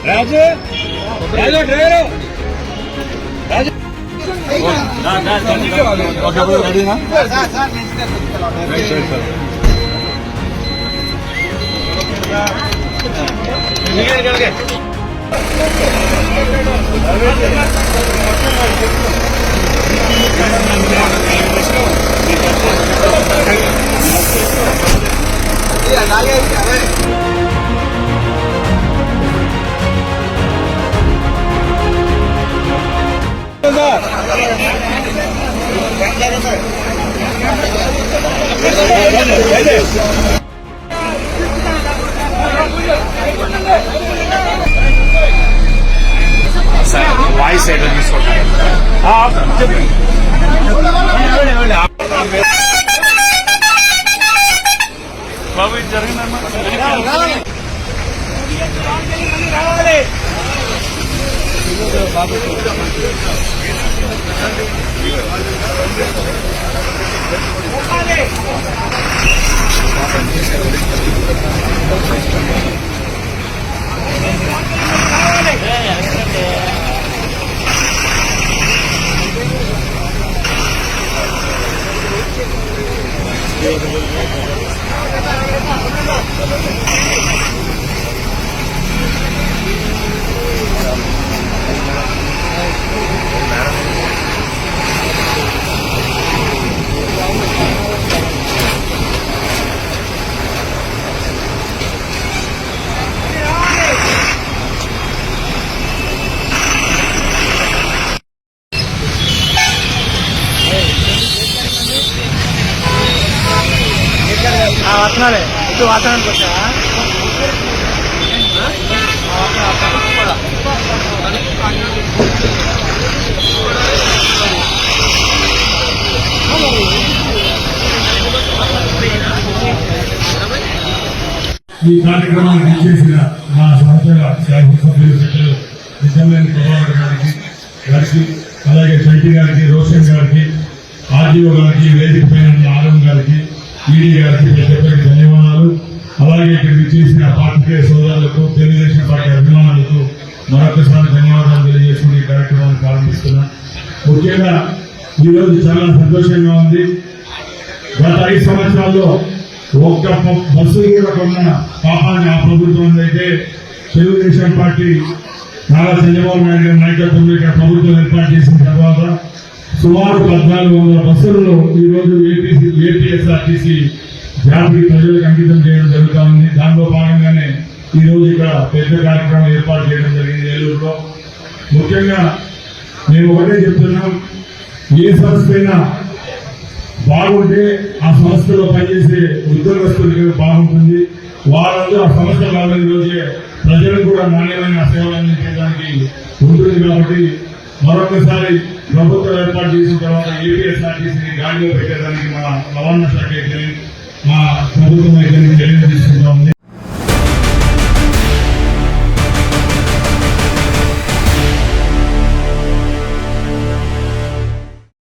రాజు రాజు driver రాజు రెడీనా voice ఏదో తీసుకుంటారు బాబు ఇది జరిగిందమ్మా వస్తున్నాడే ఇటు వాతావరణానికి వచ్చా ఈ కార్యక్రమాన్ని చేసిన మా సంస్థల శాసనసభ్యులు పెద్దలు నిజామేని ప్రభాకర్ గారికి అలాగే చైతి గారికి రోషన్ గారికి ఆర్డీఓ గారికి వేదిక పైన ఆరం గారికి ఈడీ గారికి ప్రతి ధన్యవాదాలు. అలాగే ఇక్కడికి చేసిన పార్టీ సోదరులకు తెలుగుదేశం పార్టీ అభిమానులకు మరొకసారి ధన్యవాదాలు తెలియజేసుకుని ఈ కార్యక్రమాన్ని ప్రారంభిస్తున్నా. ముఖ్యంగా ఈరోజు చాలా సంతోషంగా ఉంది. గత 5 సంవత్సరాల్లో ఒక్క బస్సులు కూడా కొన్న పాపాన్ని ఆ ప్రభుత్వం అయితే తెలుగుదేశం పార్టీ నారా చంద్రబాబు నాయుడు గారి నాయకత్వంలో ఇక్కడ ప్రభుత్వం ఏర్పాటు చేసిన తర్వాత సుమారు 1400 బస్సులను ఈరోజు ఏపీఎస్ఆర్టీసీ జాతికి ప్రజలకు అంకితం చేయడం జరుగుతూ ఉంది. దానిలో భాగంగానే ఈ రోజు ఇక్కడ పెద్ద కార్యక్రమం ఏర్పాటు చేయడం జరిగింది ఏలూరులో. ముఖ్యంగా మేము ఒకటే చెప్తున్నాం, ఏ సంస్థ అయినా బాగుంటే ఆ సంస్థలో పనిచేసే ఉద్యోగస్తులకి బాగుంటుంది. వాళ్ళందరూ ఆ సంస్థ వాళ్ళ రోజే ప్రజలకు కూడా నాణ్యమైన సేవలు అందించడానికి ఉంటుంది. కాబట్టి మరొకసారి ప్రభుత్వం ఏర్పాటు చేసిన తర్వాత ఏపీఎస్ఆర్టీసీని గాడిలో పెట్టేదానికి మా రవాణా శాఖ మా ప్రభుత్వం అయితే చర్యలు తీసుకుంటా ఉంది.